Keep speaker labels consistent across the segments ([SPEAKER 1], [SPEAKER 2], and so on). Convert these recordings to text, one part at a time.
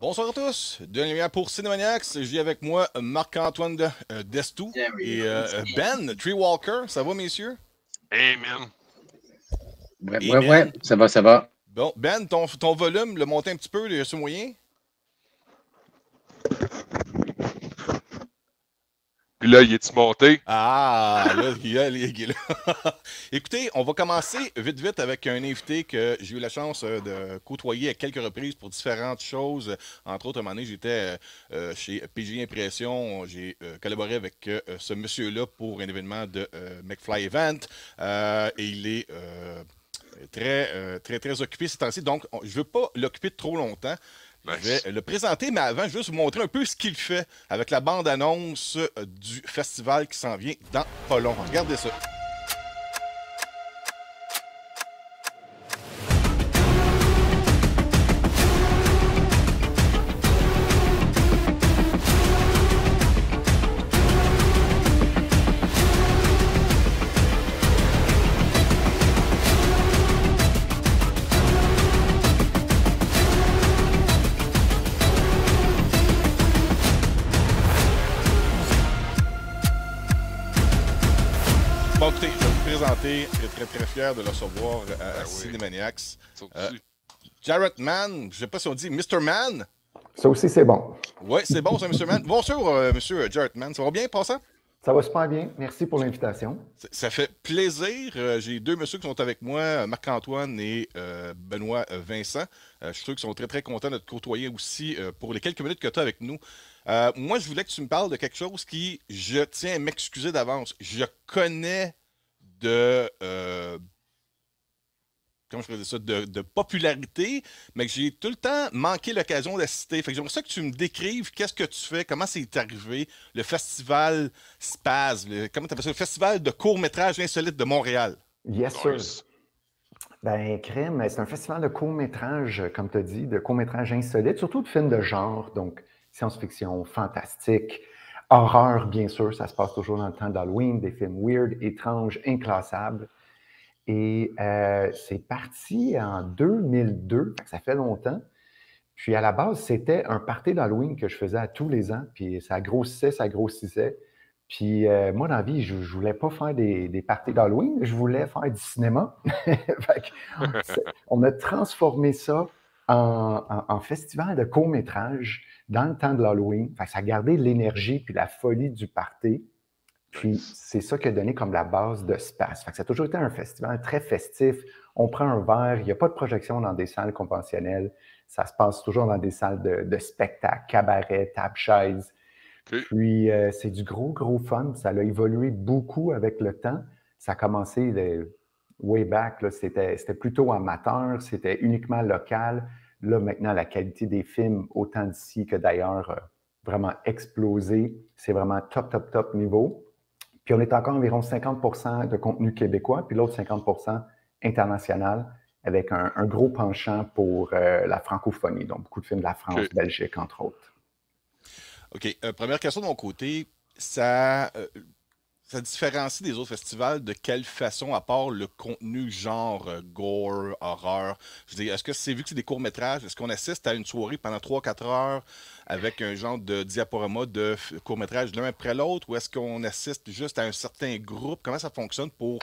[SPEAKER 1] Bonsoir à tous, de la lumière pour Cinemaniacs. J'ai avec moi Marc-Antoine Destou et Ben Treewalker. Ça va, messieurs?
[SPEAKER 2] Hey man,
[SPEAKER 3] Ouais,
[SPEAKER 1] Et
[SPEAKER 3] ouais, ouais,
[SPEAKER 1] Ben,
[SPEAKER 3] ça va, ça va.
[SPEAKER 1] bon, Ben, ton volume, le monter un petit peu, le moyen?
[SPEAKER 2] puis là, il est-tu monté?
[SPEAKER 1] Ah, là, il est là. Écoutez, on va commencer vite, vite avec un invité que j'ai eu la chance de côtoyer à quelques reprises pour différentes choses. Entre autres, à un moment donné, j'étais chez PG Impression. J'ai collaboré avec ce monsieur-là pour un événement de McFly Event. Et il est très occupé ces temps-ci. Donc, je ne veux pas l'occuper trop longtemps. Je
[SPEAKER 2] Nice.
[SPEAKER 1] vais le présenter, mais avant, je vais juste vous montrer un peu ce qu'il fait avec la bande-annonce du festival qui s'en vient dans pas long. Regardez ça. Bon, écoutez, je vais vous présenter. Très fier de le recevoir à
[SPEAKER 2] Ben oui.
[SPEAKER 1] Cinemaniacs.
[SPEAKER 2] Ça
[SPEAKER 1] Euh,
[SPEAKER 2] aussi.
[SPEAKER 1] Jarrett Mann, je sais pas si on dit Mr. Mann.
[SPEAKER 4] Ça aussi, c'est bon.
[SPEAKER 1] Ouais, c'est bon, ça, Mr. Mann. Bonjour, Monsieur Jarrett Mann. Ça va bien, passant?
[SPEAKER 4] Ça va super bien. Merci pour l'invitation.
[SPEAKER 1] Ça fait plaisir. J'ai deux messieurs qui sont avec moi, Marc-Antoine et Benoît Vincent. Je suis sûr qu'ils sont très contents de te côtoyer aussi pour les quelques minutes que tu as avec nous. Moi, je voulais que tu me parles de quelque chose qui, je tiens à m'excuser d'avance. Je connais de, comment je pourrais dire ça, de popularité, mais que j'ai tout le temps manqué l'occasion d'assister. Fait que j'aimerais ça que tu me décrives qu'est-ce que tu fais, comment c'est arrivé, le festival Spaz, comment tu appelles ça, le festival de court-métrage insolite de Montréal.
[SPEAKER 4] Yes, sir.
[SPEAKER 2] Nice.
[SPEAKER 4] Ben, Crème, c'est un festival de court-métrage, comme tu as dit, de court-métrage insolite, surtout de films de genre, donc science-fiction, fantastique, horreur, bien sûr, ça se passe toujours dans le temps d'Halloween, des films weird, étranges, inclassables. Et c'est parti en 2002, ça fait longtemps. Puis à la base, c'était un party d'Halloween que je faisais à tous les ans, puis ça grossissait, ça grossissait. Puis moi, dans la vie, je ne voulais pas faire des parties d'Halloween, je voulais faire du cinéma. Fait que on a transformé ça en festival de court-métrage dans le temps de l'Halloween. Fait que ça a gardé l'énergie puis la folie du party. Puis c'est ça qui a donné comme la base de Space. Fait que ça a toujours été un festival très festif. On prend un verre, il n'y a pas de projection dans des salles conventionnelles. Ça se passe toujours dans des salles de spectacle, cabaret, table chaise.
[SPEAKER 2] Ok.
[SPEAKER 4] Puis c'est du gros fun. Ça a évolué beaucoup avec le temps. Ça a commencé way back, là, c'était plutôt amateur, c'était uniquement local. Là, maintenant, la qualité des films, autant d'ici que d'ailleurs, vraiment explosé. C'est vraiment top niveau. Puis on est encore environ 50% de contenu québécois, puis l'autre 50% international, avec un gros penchant pour la francophonie. Donc, beaucoup de films de la France,
[SPEAKER 2] Ok.
[SPEAKER 4] Belgique, entre autres.
[SPEAKER 1] OK. Première question de mon côté. Ça différencie des autres festivals de quelle façon, à part le contenu genre gore, horreur? Je veux dire, est-ce que c'est vu que c'est des courts-métrages, est-ce qu'on assiste à une soirée pendant 3-4 heures avec un genre de diaporama de courts-métrages l'un après l'autre, ou est-ce qu'on assiste juste à un certain groupe? Comment ça fonctionne pour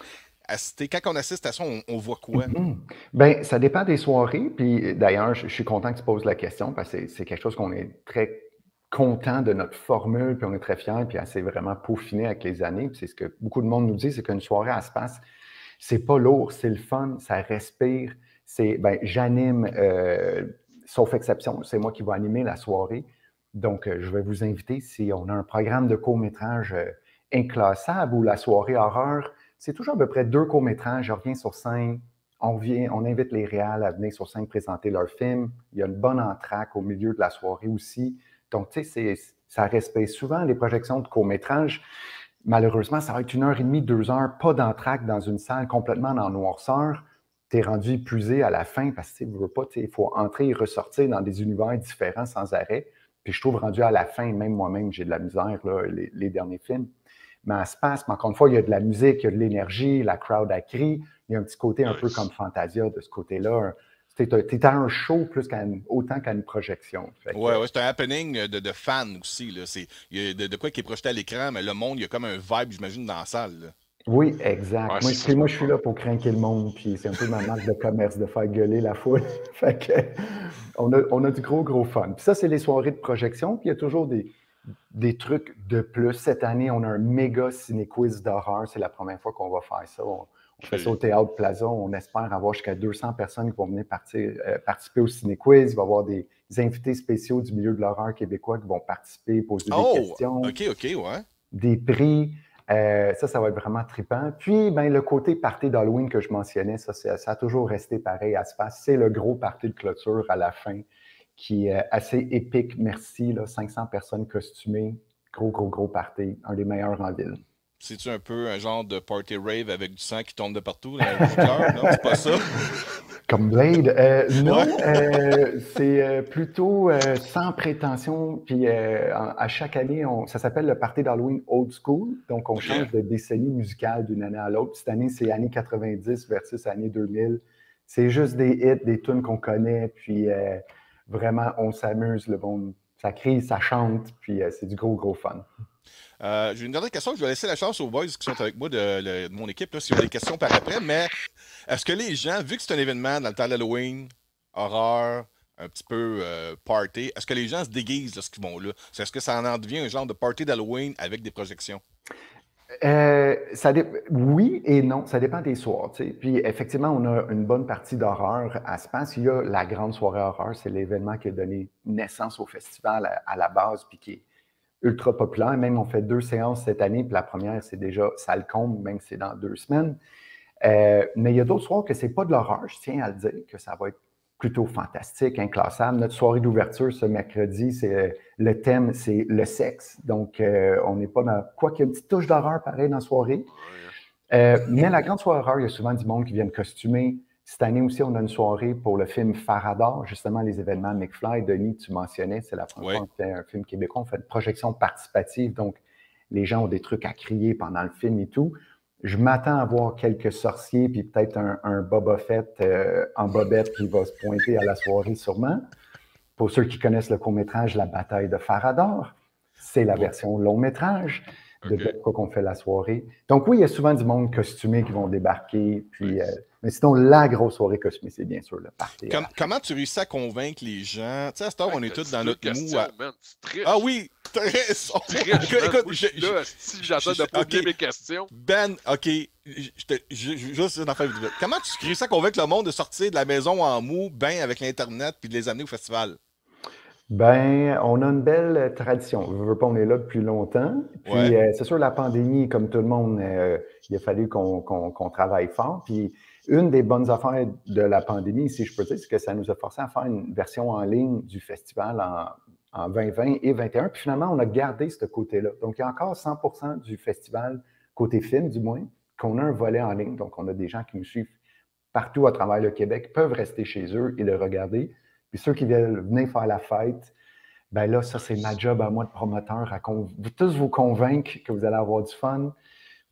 [SPEAKER 1] assister? Quand on assiste à ça, on voit quoi?
[SPEAKER 4] Bien, ça dépend des soirées. Puis d'ailleurs, je suis content que tu poses la question parce que c'est quelque chose qu'on est très content de notre formule, puis on est très fiers, puis elle s'est vraiment peaufinée avec les années. Puis c'est ce que beaucoup de monde nous dit, c'est qu'une soirée à Space, c'est pas lourd, c'est le fun, ça respire. J'anime, sauf exception, c'est moi qui vais animer la soirée. Donc, je vais vous inviter si on a un programme de court-métrage inclassable ou la soirée horreur. C'est toujours à peu près 2 courts-métrages. Je reviens sur scène, on invite les réals à venir sur scène présenter leur film. Il y a une bonne entraque au milieu de la soirée aussi. Donc, tu sais, ça respecte souvent les projections de courts-métrages. Malheureusement, ça va être 1h30, 2 heures, pas d'entraque dans une salle complètement en noirceur. Tu es rendu épuisé à la fin parce que il faut entrer et ressortir dans des univers différents sans arrêt. Puis je trouve rendu à la fin, même moi-même, j'ai de la misère, là, les derniers films. Mais à Space, encore une fois, il y a de la musique, il y a de l'énergie, la crowd a crié. Il y a un petit côté un peu comme Fantasia de ce côté-là. T'es à un show autant qu'à une projection.
[SPEAKER 1] Ouais, c'est un happening de fans aussi. Il y a de quoi qui est projeté à l'écran, mais le monde, il y a comme un vibe, j'imagine, dans la salle. Là.
[SPEAKER 4] Oui, exact.
[SPEAKER 2] Ouais,
[SPEAKER 4] moi, je suis là pour craquer le monde, puis c'est un peu ma marque de commerce de faire gueuler la foule. Fait que, on a du gros fun. Puis ça, c'est les soirées de projection, puis il y a toujours des trucs de plus. Cette année, on a un méga ciné-quiz d'horreur. C'est la première fois qu'on va faire ça. On fait ça au Théâtre Plaza. On espère avoir jusqu'à 200 personnes qui vont venir participer au ciné-quiz. Il va y avoir des invités spéciaux du milieu de l'horreur québécois qui vont participer, poser des questions.
[SPEAKER 1] OK, ouais.
[SPEAKER 4] Des prix. Ça va être vraiment trippant. Puis, le côté party d'Halloween que je mentionnais, ça a toujours resté pareil à se faire. C'est le gros party de clôture à la fin qui est assez épique. Merci, là, 500 personnes costumées. Gros party. Un des meilleurs en ville.
[SPEAKER 1] C'est-tu un peu un genre de party rave avec du sang qui tombe de partout dans le cœur? Non, c'est pas ça?
[SPEAKER 4] Comme Blade? Non, c'est plutôt sans prétention. Puis à chaque année, ça s'appelle le Party d'Halloween Old School. Donc, on change de décennie musicale d'une année à l'autre. Cette année, c'est années 90 versus années 2000. C'est juste des hits, des tunes qu'on connaît. Puis vraiment, on s'amuse. Ça crie, ça chante. Puis c'est du gros fun.
[SPEAKER 1] J'ai une dernière question. Je vais laisser la chance aux boys qui sont avec moi de mon équipe, là, s'ils ont des questions par après. Mais est-ce que les gens, vu que c'est un événement dans le temps d'Halloween, horreur, un petit peu party, est-ce que les gens se déguisent lorsqu'ils vont là? Est-ce que ça en devient un genre de party d'Halloween avec des projections?
[SPEAKER 4] Oui et non, ça dépend des soirs. T'sais. Puis effectivement, on a une bonne partie d'horreur à Spas. Il y a la grande soirée horreur, c'est l'événement qui a donné naissance au festival à la base, puis qui est ultra populaire. Même, on fait 2 séances cette année, puis la première, c'est déjà, ça le comble, même si c'est dans 2 semaines. Mais il y a d'autres soirs que c'est pas de l'horreur, je tiens à le dire, que ça va être plutôt fantastique, inclassable. Notre soirée d'ouverture ce mercredi, le thème, c'est le sexe. Donc, on n'est pas dans... Quoi qu'il y ait une petite touche d'horreur pareil dans la soirée. Mais la grande soirée horreur, il y a souvent du monde qui vient costumer. Cette année aussi, on a une soirée pour le film Faradar, justement les événements McFly. Denis, tu mentionnais, c'est la première fois qu'on fait un film québécois. On fait une projection participative, donc les gens ont des trucs à crier pendant le film et tout. Je m'attends à voir quelques sorciers, puis peut-être un Boba Fett en bobette qui va se pointer à la soirée sûrement. Pour ceux qui connaissent le court-métrage La bataille de Faradar, c'est la version long-métrage de pourquoi qu'on fait la soirée. Donc oui, il y a souvent du monde costumé qui vont débarquer, puis... mais sinon, la grosse soirée costumée, c'est bien sûr le party.
[SPEAKER 1] Comment tu réussis à convaincre les gens? Tu sais, à cette heure, on est tous dans notre mou.
[SPEAKER 2] Ah
[SPEAKER 1] oui, t'as raison.
[SPEAKER 2] Écoute, si j'attends de poser mes questions.
[SPEAKER 1] Ben, OK, juste une affaire. Comment tu réussis à convaincre le monde de sortir de la maison en mou, ben avec l'Internet, puis de les amener au festival?
[SPEAKER 4] Ben, on a une belle tradition. Je veux pas, on est là depuis longtemps. Puis, c'est sûr, la pandémie, comme tout le monde, il a fallu qu'on travaille fort. Puis, une des bonnes affaires de la pandémie, si je peux dire, c'est que ça nous a forcé à faire une version en ligne du festival en 2020 et 2021. Puis finalement, on a gardé ce côté-là. Donc, il y a encore 100% du festival, côté film du moins, qu'on a un volet en ligne. Donc, on a des gens qui nous suivent partout à travers le Québec, peuvent rester chez eux et le regarder. Puis ceux qui veulent venir faire la fête, ben là, ça, c'est ma job à moi de promoteur, à tous vous convaincre que vous allez avoir du fun.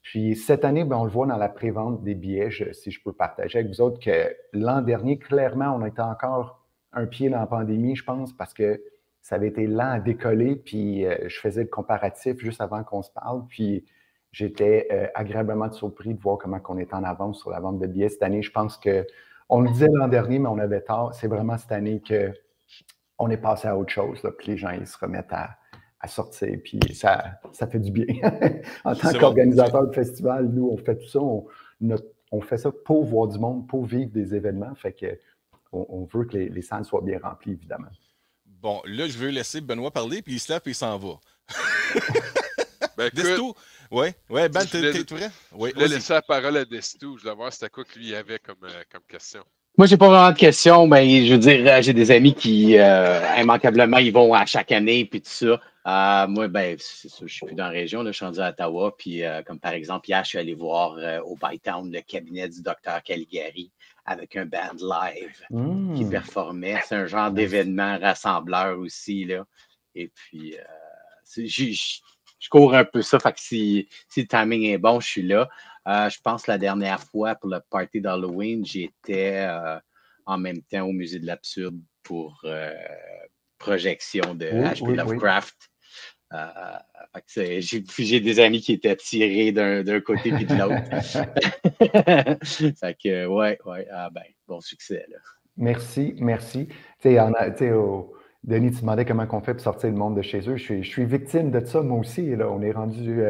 [SPEAKER 4] Puis cette année, ben, on le voit dans la prévente des billets, si je peux partager avec vous autres, que l'an dernier, clairement, on était encore un pied dans la pandémie, je pense, parce que ça avait été lent à décoller, puis je faisais le comparatif juste avant qu'on se parle, puis j'étais agréablement surpris de voir comment on était en avance sur la vente de billets. Cette année, je pense on le disait l'an dernier, mais on avait tort. C'est vraiment cette année qu'on est passé à autre chose, là, puis les gens, ils se remettent à sortir, puis ça fait du bien. En tant qu'organisateur de festival, nous, on fait tout ça, on fait ça pour voir du monde, pour vivre des événements, fait que on veut que les salles soient bien remplies, évidemment.
[SPEAKER 1] Bon, là, je veux laisser Benoît parler, puis il se lève, puis il s'en va.
[SPEAKER 2] Ben,
[SPEAKER 1] Desto, ouais, Ben, t'es tout vrai?
[SPEAKER 2] Oui, je voulais laisser la parole à Desto, je voulais voir c'était quoi que lui avait comme question.
[SPEAKER 5] Moi, j'ai pas vraiment de questions. Ben, je veux dire, j'ai des amis qui, immanquablement, ils vont à chaque année, puis tout ça. Moi, ben, c'est sûr, je suis plus dans la région, là, je suis rendu à Ottawa, puis comme par exemple, hier, je suis allé voir au Bytown le cabinet du docteur Caligari avec un band live qui performait. C'est un genre d'événement rassembleur aussi, là. Et puis, je cours un peu ça, fait que si le timing est bon, je suis là. Je pense que la dernière fois pour le party d'Halloween, j'étais en même temps au Musée de l'Absurde pour projection de
[SPEAKER 4] Oui,
[SPEAKER 5] H.P.
[SPEAKER 4] oui, oui.
[SPEAKER 5] Lovecraft. Fait que j'ai des amis qui étaient tirés d'un côté puis de l'autre. Fait que, ouais, ben, bon succès, là.
[SPEAKER 4] Merci, merci. Denis, tu demandais comment on fait pour sortir le monde de chez eux. Je suis victime de ça, moi aussi. Là. On est rendu.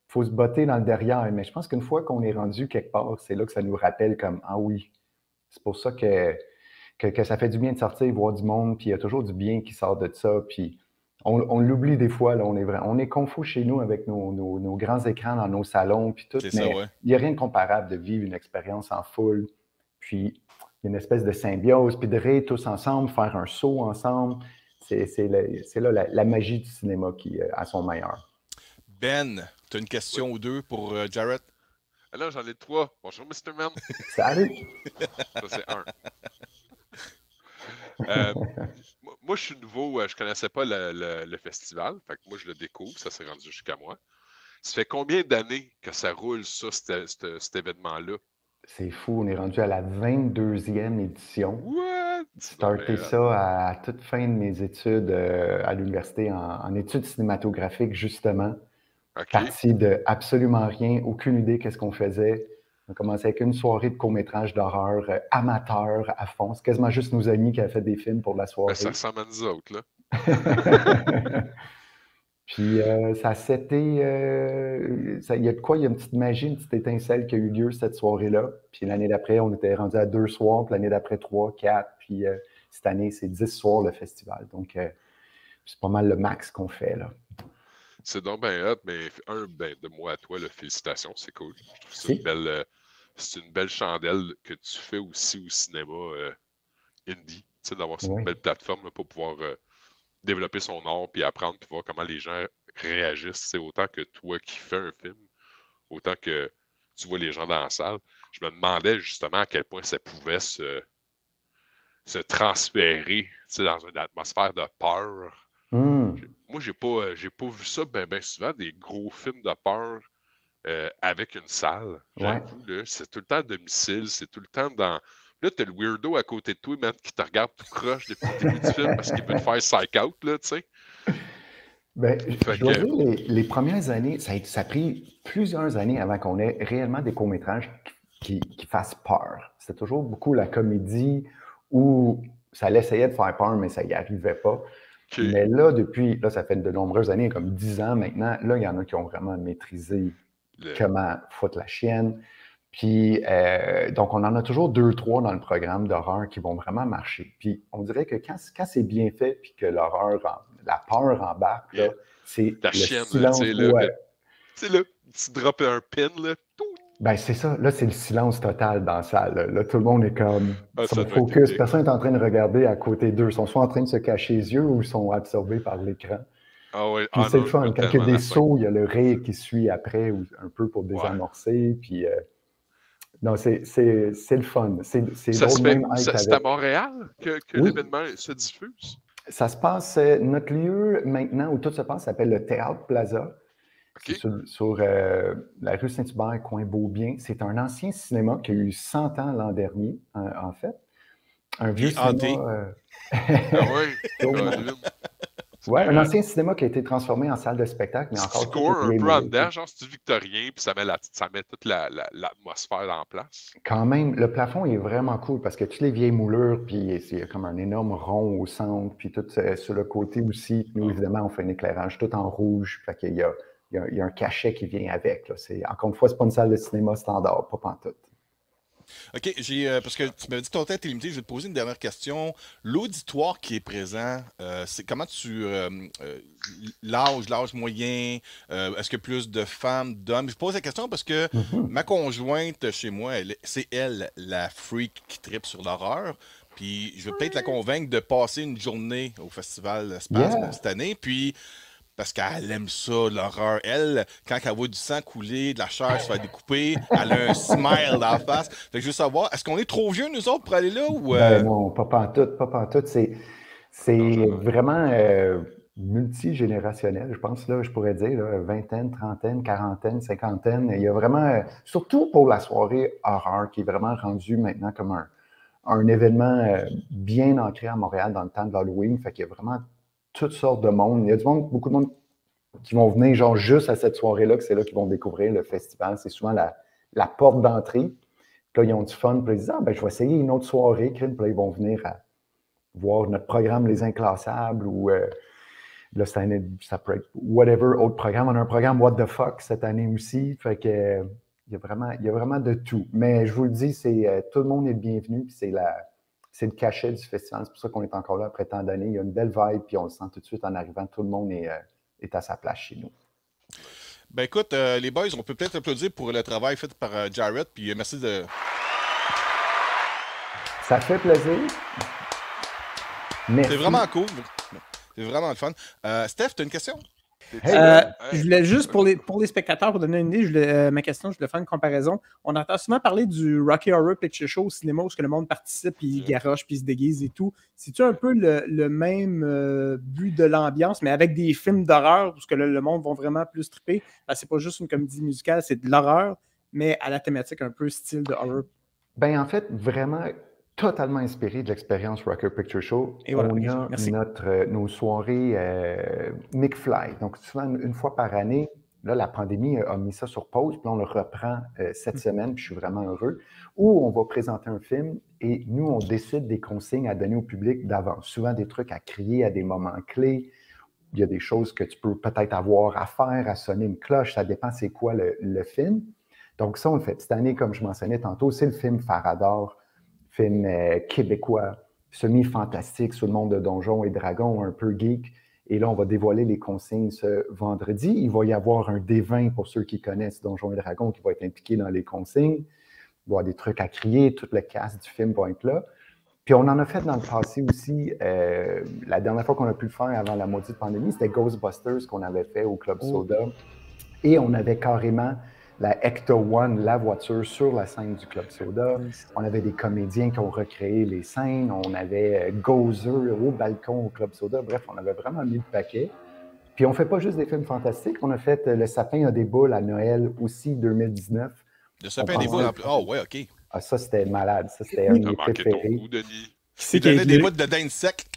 [SPEAKER 4] Faut se botter dans le derrière. Mais je pense qu'une fois qu'on est rendu quelque part, c'est là que ça nous rappelle comme ah oui. C'est pour ça que ça fait du bien de sortir, voir du monde, puis il y a toujours du bien qui sort de ça. Puis on l'oublie des fois, là, on est confus chez nous avec nos grands écrans dans nos salons, puis tout,
[SPEAKER 1] C'est
[SPEAKER 4] mais
[SPEAKER 1] ça, ouais.
[SPEAKER 4] il n'y a rien de comparable de vivre une expérience en foule, puis une espèce de symbiose, puis de rire tous ensemble, faire un saut ensemble. C'est là la magie du cinéma qui est à son meilleur.
[SPEAKER 1] Ben, tu as une question ou deux pour Jarrett?
[SPEAKER 2] Alors, j'en ai 3. Bonjour, Mr. Man.
[SPEAKER 4] Salut!
[SPEAKER 2] Ça, c'est 1. Moi, je suis nouveau, je connaissais pas le festival. Fait que moi, je le découvre, ça s'est rendu jusqu'à moi. Ça fait combien d'années que ça roule, ça, cet événement-là?
[SPEAKER 4] C'est fou, on est rendu à la 22e édition.
[SPEAKER 2] What?
[SPEAKER 4] J'ai starté ça à toute fin de mes études à l'université en études cinématographiques, justement.
[SPEAKER 2] OK.
[SPEAKER 4] Parti de absolument rien, aucune idée qu'est-ce qu'on faisait. On a commencé avec une soirée de court-métrage d'horreur amateur à fond. C'est quasiment juste nos amis qui avaient fait des films pour la soirée.
[SPEAKER 2] Ben, ça ressemble à nous autres, là.
[SPEAKER 4] Puis ça s'était... il y a de quoi? Il y a une petite magie, une petite étincelle qui a eu lieu cette soirée-là. Puis l'année d'après, on était rendu à 2 soirs. Puis l'année d'après, 3, 4. Puis cette année, c'est 10 soirs le festival. Donc, c'est pas mal le max qu'on fait, là.
[SPEAKER 2] C'est donc bien hot, mais de moi à toi, là, félicitations, c'est cool. Je trouve ça c'est une belle chandelle que tu fais aussi au cinéma indie, tu sais, d'avoir cette belle plateforme là, pour pouvoir développer son art, puis apprendre, puis voir comment les gens réagissent. C'est autant que toi qui fais un film, autant que tu vois les gens dans la salle. Je me demandais justement à quel point ça pouvait se transférer, tu sais, dans une atmosphère de peur. Moi, j'ai pas vu ça bien souvent, des gros films de peur avec une salle. J'avoue, là, c'est tout le temps à domicile, c'est tout le temps dans... Là, t'as le weirdo à côté de toi, man, qui te regarde tout croche depuis le début du film parce qu'il veut te faire psych out, là, tu sais.
[SPEAKER 4] Ben, je dois dire, les premières années, ça a pris plusieurs années avant qu'on ait réellement des courts-métrages qui fassent peur. C'était toujours beaucoup la comédie où ça essayait de faire peur, mais ça n'y arrivait pas. Okay. Mais là, là, ça fait de nombreuses années, comme 10 ans maintenant, là, il y en a qui ont vraiment maîtrisé comment foutre la chienne. Puis, donc, on en a toujours 2, 3 dans le programme d'horreur qui vont vraiment marcher. Puis, on dirait que quand c'est bien fait, puis que l'horreur, la peur embarque, là, c'est
[SPEAKER 2] ta
[SPEAKER 4] le
[SPEAKER 2] chienne,
[SPEAKER 4] silence.
[SPEAKER 2] C'est là, tu droppes un pin, là.
[SPEAKER 4] Ben, c'est ça. Là, c'est le silence total dans la salle. Là, tout le monde est comme son focus. Personne n'est en train de regarder à côté d'eux. Ils sont soit en train de se cacher les yeux ou ils sont absorbés par l'écran.
[SPEAKER 2] Ah ouais.
[SPEAKER 4] Puis c'est le fun. Quand il y a des sauts, il y a le rire qui suit après, ou un peu pour désamorcer. Puis non, c'est le fun.
[SPEAKER 2] C'est à Montréal que l'événement se diffuse?
[SPEAKER 4] Ça se passe, notre lieu maintenant où tout se passe s'appelle le Théâtre Plaza. Okay. Sur la rue Saint-Hubert, coin Beaubien. C'est un ancien cinéma qui a eu 100 ans l'an dernier, en fait. Un vieux cinéma... Ouais, un ancien cinéma qui a été transformé en salle de spectacle, mais encore...
[SPEAKER 2] Tu cours un peu en dedans, genre c'est victorien, puis ça met toute l'atmosphère en place.
[SPEAKER 4] Quand même, le plafond est vraiment cool, parce que toutes les vieilles moulures, puis il y a comme un énorme rond au centre, puis tout sur le côté aussi. Nous, évidemment, on fait un éclairage tout en rouge, fait qu'il y a un cachet qui vient avec. Là. Encore une fois, c'est pas une salle de cinéma standard, pas pantoute.
[SPEAKER 1] OK, parce que tu m'avais dit que ton temps était limité, je vais te poser une dernière question. L'auditoire qui est présent, c'est comment l'âge moyen, est-ce que plus de femmes, d'hommes? Je pose la question parce que ma conjointe chez moi, c'est elle, la freak qui tripe sur l'horreur. Puis je vais peut-être la convaincre de passer une journée au Festival Spasme cette année. Puis parce qu'elle aime ça, l'horreur. Elle, quand elle voit du sang couler, de la chair se faire découper, elle a un smile dans la face. Fait que je veux savoir, est-ce qu'on est trop vieux, nous autres, pour aller là? Ou
[SPEAKER 4] non, pas pantoute. C'est vraiment multigénérationnel, je pense, là, je pourrais dire, là, vingtaine, trentaine, quarantaine, cinquantaine. Il y a vraiment, surtout pour la soirée horreur, qui est vraiment rendue maintenant comme un événement bien ancré à Montréal dans le temps de l'Halloween. Fait qu'il y a vraiment toutes sortes de monde. Il y a du monde, beaucoup de monde qui vont venir genre juste à cette soirée-là, que c'est là qu'ils vont découvrir le festival. C'est souvent la porte d'entrée. Puis là, ils ont du fun. Puis ils disent, je vais essayer une autre soirée. Puis là, ils vont venir voir notre programme Les Inclassables ou là, cette année, ça peut être whatever, autre programme. On a un programme What the Fuck cette année aussi. Fait que il y a vraiment de tout. Mais je vous le dis, tout le monde est bienvenu. Puis c'est le cachet du festival. C'est pour ça qu'on est encore là après tant d'années. Il y a une belle vibe, puis on le sent tout de suite en arrivant. Tout le monde est à sa place chez nous.
[SPEAKER 1] Ben écoute, les boys, on peut peut-être applaudir pour le travail fait par Jarrett, puis merci de...
[SPEAKER 4] Ça fait plaisir. Merci.
[SPEAKER 1] C'est vraiment cool. C'est vraiment le fun. Steph, tu as une question?
[SPEAKER 6] Je voulais juste, pour les spectateurs, pour donner une idée, ma question, je voulais faire une comparaison. On entend souvent parler du Rocky Horror Picture Show au cinéma où le monde participe, puis il garoche, puis il se déguise et tout. C'est-tu un peu le même but de l'ambiance, mais avec des films d'horreur, parce que là, le monde va vraiment plus triper? C'est pas juste une comédie musicale, c'est de l'horreur, mais à la thématique un peu style de horror.
[SPEAKER 4] Ben en fait, vraiment totalement inspiré de l'expérience Rocky Horror Picture Show.
[SPEAKER 6] Et voilà,
[SPEAKER 4] on a nos soirées McFly. Donc, souvent, une fois par année, là, la pandémie a mis ça sur pause, puis on le reprend cette semaine, puis je suis vraiment heureux, où on va présenter un film et nous, on décide des consignes à donner au public d'avance. Souvent, des trucs à crier à des moments clés. Il y a des choses que tu peux peut-être avoir à faire, à sonner une cloche, ça dépend c'est quoi le film. Donc, ça, on le fait. Cette année, comme je mentionnais tantôt, c'est le film Farador, film québécois, semi-fantastique sur le monde de Donjons et Dragons, un peu geek. Et là, on va dévoiler les consignes ce vendredi. Il va y avoir un D20 pour ceux qui connaissent Donjons et Dragons qui va être impliqué dans les consignes. Il va y avoir des trucs à crier, tout le cast du film va être là. Puis on en a fait dans le passé aussi. La dernière fois qu'on a pu le faire avant la maudite pandémie, c'était Ghostbusters qu'on avait fait au Club Soda. Et on avait carrément la Ecto One, la voiture, sur la scène du Club Soda. On avait des comédiens qui ont recréé les scènes. On avait Gozer au balcon au Club Soda. Bref, on avait vraiment mis le paquet. Puis on ne fait pas juste des films fantastiques. On a fait Le sapin a des boules à Noël aussi, 2019.
[SPEAKER 1] Le sapin a des boules en plus. Oh, ouais, OK.
[SPEAKER 4] Ah, ça, c'était malade. Ça, c'était un de mes préférés.
[SPEAKER 1] Qui donnait des bouts de dinde sec.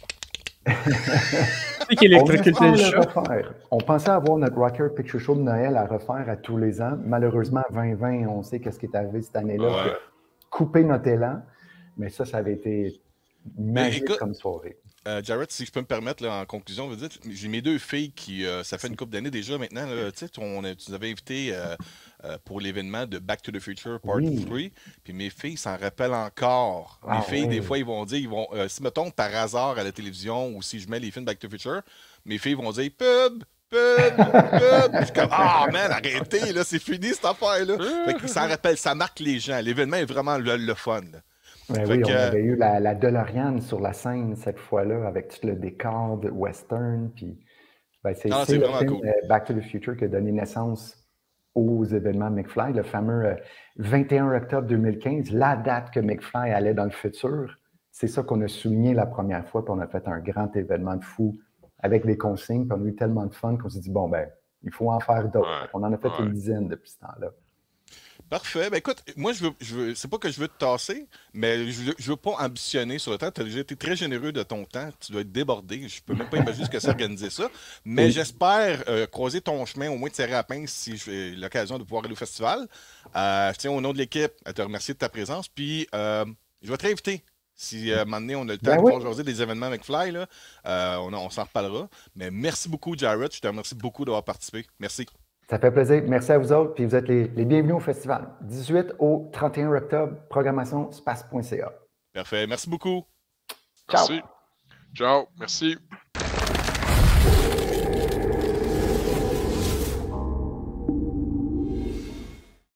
[SPEAKER 4] On pensait avoir notre Rocky Picture Show de Noël à refaire à tous les ans. Malheureusement, 2020, on sait qu'est-ce qui est arrivé cette année-là.
[SPEAKER 1] Ouais.
[SPEAKER 4] Couper notre élan. Mais ça avait été magique comme soirée.
[SPEAKER 1] Jarrett, si je peux me permettre, là, en conclusion, j'ai mes deux filles qui, ça fait une couple d'années déjà maintenant, tu nous avais invité pour l'événement de Back to the Future Part 3, puis mes filles s'en rappellent encore. Mes filles, des fois, ils vont dire, si mettons par hasard à la télévision ou si je mets les films Back to the Future, mes filles vont dire pub. Je suis comme, man, arrêtez, là, c'est fini cette affaire-là. Fait que ça rappelle, ça marque les gens. L'événement est vraiment le fun. Là.
[SPEAKER 4] Oui, on avait eu la DeLorean sur la scène cette fois-là avec tout le décor de western. Puis, c'est le film cool. Back to the Future qui a donné naissance aux événements McFly, le fameux 21 octobre 2015, la date que McFly allait dans le futur. C'est ça qu'on a souligné la première fois, puis on a fait un grand événement de fou avec les consignes, puis on a eu tellement de fun qu'on s'est dit, il faut en faire d'autres. On en a fait une dizaine depuis ce temps-là.
[SPEAKER 1] Parfait. Ben écoute, moi, c'est pas que je veux te tasser, mais je veux pas ambitionner sur le temps. Tu as déjà été très généreux de ton temps. Tu dois être débordé. Je peux même pas imaginer ce que c'est organiser ça. Mais j'espère croiser ton chemin, au moins de serrer à la pince si j'ai l'occasion de pouvoir aller au festival. Je tiens au nom de l'équipe à te remercier de ta présence. Puis, je vais te réinviter. Si à un moment donné, on a le temps de pouvoir jaser des événements McFly, là, on s'en reparlera. Mais merci beaucoup, Jarrett. Je te remercie beaucoup d'avoir participé. Merci.
[SPEAKER 4] Ça fait plaisir. Merci à vous autres. Puis vous êtes les bienvenus au festival. 18 au 31 octobre, programmation space.ca.
[SPEAKER 1] Parfait. Merci beaucoup.
[SPEAKER 2] Ciao. Merci. Ciao. Merci.